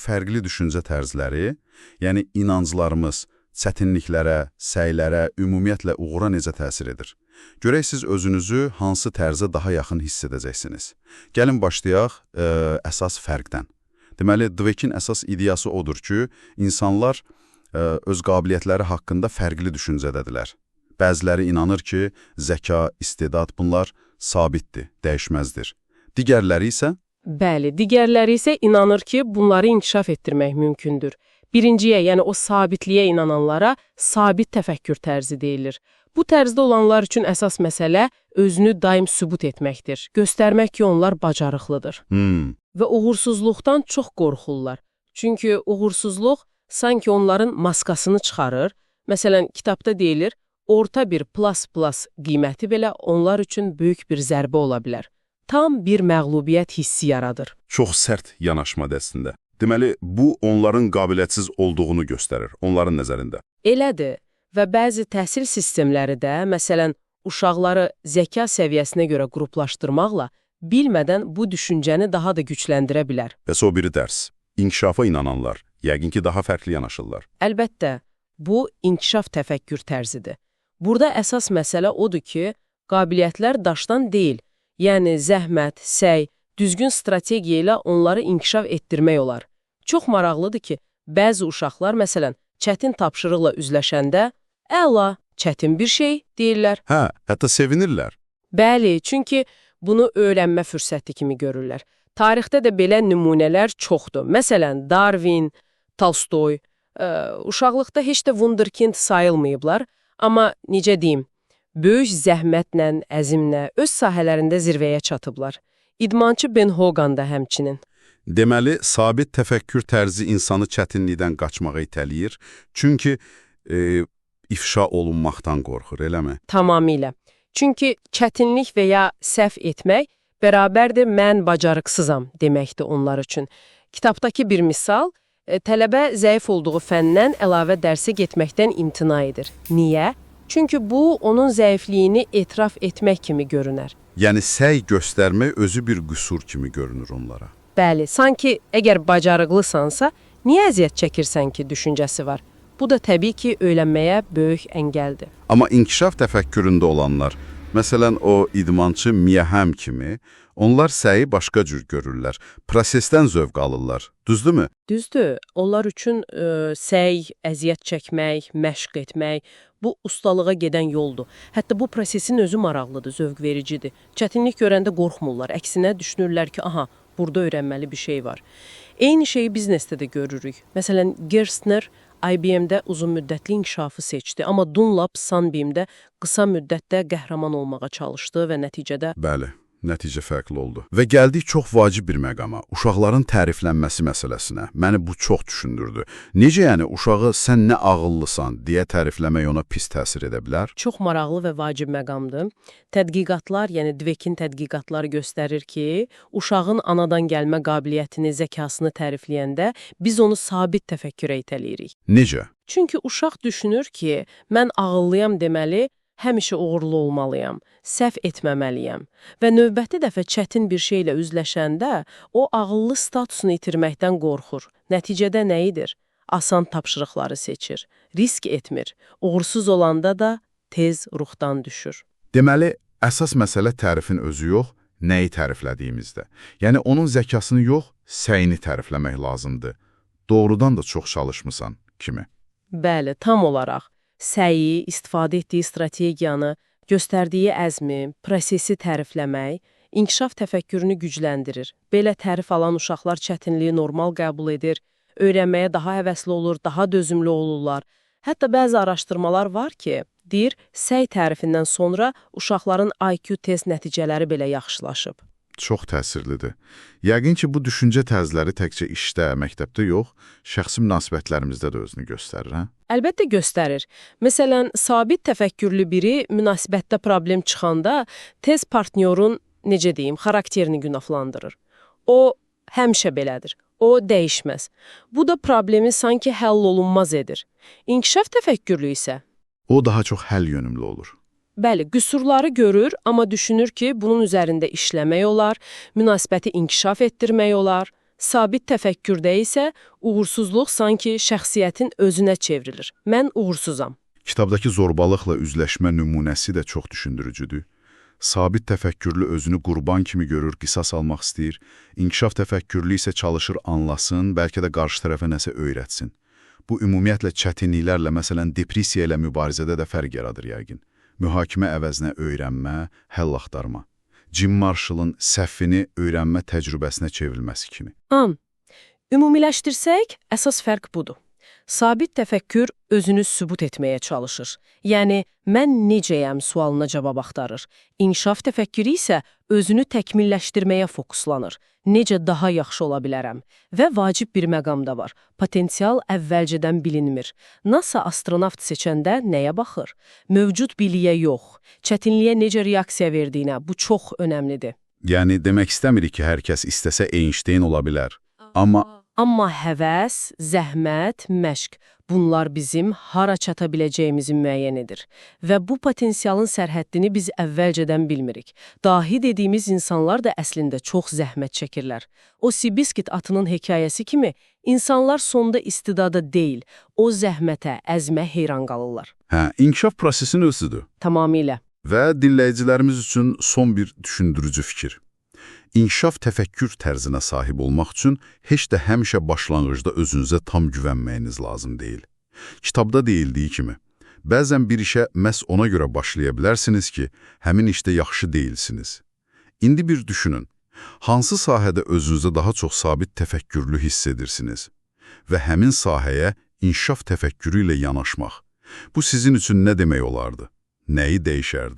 fərqli düşüncə tərzləri, yəni inanclarımız çətinliklərə, səylərə, ümumiyyətlə uğura necə təsir edir? Görək siz özünüzü hansı tərzə daha yaxın hiss edəcəksiniz. Gəlin başlayaq əsas fərqdən. Deməli, Dweck'in əsas ideyası odur ki, insanlar öz qabiliyyətləri haqqında fərqli düşüncədədirlər. Bəziləri inanır ki, zəka, istedad bunlar sabitdir, dəyişməzdir. Digərləri isə? Bəli, digərləri isə inanır ki, bunları inkişaf etdirmək mümkündür. Birinciyə, yəni o sabitliyə inananlara sabit təfəkkür tərzi deyilir. Bu tərzdə olanlar üçün əsas məsələ özünü daim sübut etməkdir. Göstərmək ki, onlar bacarıqlıdır. Və uğursuzluqdan çox qorxurlar. Çünki uğursuzluq sanki onların maskasını çıxarır. Məsələn, kitabda deyilir, orta bir plus qiyməti belə onlar üçün böyük bir zərbə ola bilər. Tam bir məğlubiyyət hissi yaradır. Çox sərt yanaşma dəstində. Deməli, bu onların qabiliyyətsiz olduğunu göstərir, onların nəzərində. Elədir və bəzi təhsil sistemləri də, məsələn, uşaqları zəka səviyyəsinə görə qruplaşdırmaqla bilmədən bu düşüncəni daha da gücləndirə bilər. Bəs o biri dərs, inkişafa inananlar, yəqin ki, daha fərqli yanaşırlar. Əlbəttə, bu inkişaf təfəkkür tərzidir. Burada əsas məsələ odur ki, qabiliyyətlər daşdan deyil, yəni zəhmət, səy, düzgün strategiya ilə onları inkişaf etdirmək olar. Çox maraqlıdır ki, bəzi uşaqlar, məsələn, çətin tapşırıqla üzləşəndə, əla, çətin bir şey deyirlər. Hə, hətta sevinirlər. Bəli, çünki bunu öyrənmə fürsəti kimi görürlər. Tarixdə də belə nümunələr çoxdur. Məsələn, Darwin, Tolstoy, uşaqlıqda heç də wunderkind sayılmayıblar, amma necə deyim, böyük zəhmətlə, əzmlə öz sahələrində zirvəyə çatıblar. İdmançı Ben Hogan da həmçinin. Deməli, sabit təfəkkür tərzi insanı çətinlikdən qaçmağa itələyir, çünki ifşa olunmaqdan qorxur, eləmi? Tamamilə. Çünki çətinlik və ya səhv etmək bərabərdir mən bacarıqsızam deməkdir onlar üçün. Kitabdakı bir misal, tələbə zəif olduğu fəndən əlavə dərsə getməkdən imtina edir. Niyə? Çünki bu, onun zəifliyini etiraf etmək kimi görünər. Yəni, səy göstərmək özü bir qüsur kimi görünür onlara. Bəli, sanki əgər bacarıqlısansa, niyə əziyyət çəkirsən ki, düşüncəsi var. Bu da təbii ki, öyrənməyə böyük əngəldir. Amma inkişaf təfəkküründə olanlar, məsələn, o idmançı Mia Hamm kimi, onlar səyi başqa cür görürlər, prosesdən zövq alırlar, düzdürmü? Düzdür, onlar üçün səy, əziyyət çəkmək, məşq etmək, bu ustalığa gedən yoldur. Hətta bu prosesin özü maraqlıdır, zövq vericidir. Çətinlik görəndə qorxmurlar, əksinə düşünürlər ki, aha, burada öyrənməli bir şey var. Eyni şeyi biznesdə də görürük. Məsələn, Gerstner IBM-də uzun müddətli inkişafı seçdi, amma Dunlop Sunbeam-də qısa müddətdə qəhrəman olmağa çalışdı və nəticədə... Bəli, nəticə fərqli oldu. Və gəldik çox vacib bir məqama, uşaqların təriflənməsi məsələsinə. Məni bu çox düşündürdü. Necə yəni, uşağı sən nə ağıllısan deyə tərifləmək ona pis təsir edə bilər? Çox maraqlı və vacib məqamdır. Tədqiqatlar, yəni Dweck'in tədqiqatları göstərir ki, uşağın anadan gəlmə qabiliyyətini, zəkasını tərifləyəndə biz onu sabit təfəkkürə itələyirik. Necə? Çünki uşaq düşünür ki, mən ağıllıyam deməli, həmişə uğurlu olmalıyam, səhv etməməliyəm və növbəti dəfə çətin bir şeylə üzləşəndə o ağıllı statusunu itirməkdən qorxur. Nəticədə nə edir? Asan tapşırıqları seçir, risk etmir, uğursuz olanda da tez ruhdan düşür. Deməli, əsas məsələ tərifin özü yox, nəyi təriflədiyimizdə. Yəni, onun zəkasını yox, səyini tərifləmək lazımdır. Doğrudan da çox çalışmısan kimi. Bəli, tam olaraq. Səyi, istifadə etdiyi strategiyanı, göstərdiyi əzmi, prosesi tərifləmək, inkişaf təfəkkürünü gücləndirir. Belə tərif alan uşaqlar çətinliyi normal qəbul edir, öyrənməyə daha həvəsli olur, daha dözümlü olurlar. Hətta bəzi araşdırmalar var ki, deyir, səy tərifindən sonra uşaqların IQ test nəticələri belə yaxşılaşıb. Çox təsirlidir. Yəqin ki, bu düşüncə tərzləri təkcə işdə, məktəbdə yox, şəxsi münasibətlərimizdə də özünü göstərir, hə? Əlbəttə göstərir. Məsələn, sabit təfəkkürlü biri münasibətdə problem çıxanda tez partnyorun, necə deyim, xarakterini günahlandırır. O, həmişə belədir. O, dəyişməz. Bu da problemi sanki həll olunmaz edir. İnkişaf təfəkkürlü isə? O, daha çox həll yönümlü olur. Bəli, qüsurları görür, amma düşünür ki, bunun üzərində işləmək olar, münasibəti inkişaf etdirmək olar. Sabit təfəkkürdə isə uğursuzluq sanki şəxsiyyətin özünə çevrilir. Mən uğursuzam. Kitabdakı zorbalıqla üzləşmə nümunəsi də çox düşündürücüdür. Sabit təfəkkürlü özünü qurban kimi görür, qisas almaq istəyir. İnkişaf təfəkkürlü isə çalışır anlasın, bəlkə də qarşı tərəfə nəsə öyrətsin. Bu ümumiyyətlə çətinliklərlə, məsələn, depressiya ilə mübarizədə də fərq yaradır yəqin. Mühakimə əvəzinə öyrənmə, həll axtarma. Jim Marshall'ın səhvini öyrənmə təcrübəsinə çevrilməsi kimi. Ümumiləşdirsək, əsas fərq budur. Sabit təfəkkür özünü sübut etməyə çalışır. Yəni, mən necəyəm sualına cavab axtarır. İnkişaf təfəkkürü isə özünü təkmilləşdirməyə fokuslanır. Necə daha yaxşı ola bilərəm? Və vacib bir məqam da var. Potensial əvvəlcədən bilinmir. NASA astronavt seçəndə nəyə baxır? Mövcud biliyə yox. Çətinliyə necə reaksiya verdiyinə, bu çox önəmlidir. Yəni, demək istəmirik ki, hər kəs istəsə Einstein ola bilər. Amma həvəs, zəhmət, məşq, bunlar bizim hara çata biləcəyimizi müəyyən edir. Və bu potensialın sərhəddini biz əvvəlcədən bilmirik. Dahi dediyimiz insanlar da əslində çox zəhmət çəkirlər. O Seabiscuit atının hekayəsi kimi, insanlar sonda istidada deyil, o zəhmətə, əzmə heyran qalırlar. İnkişaf prosesinin özüdür. Tamamilə. Və dinləyicilərimiz üçün son bir düşündürücü fikir. İnkişaf təfəkkür tərzinə sahib olmaq üçün heç də həmişə başlanğıcda özünüzə tam güvənməyiniz lazım deyil. Kitabda deyildiyi kimi, bəzən bir işə məhz ona görə başlaya bilərsiniz ki, həmin işdə yaxşı deyilsiniz. İndi bir düşünün, hansı sahədə özünüzə daha çox sabit təfəkkürlü hiss edirsiniz və həmin sahəyə inkişaf təfəkkürü ilə yanaşmaq. Bu sizin üçün nə demək olardı? Nəyi dəyişərdi?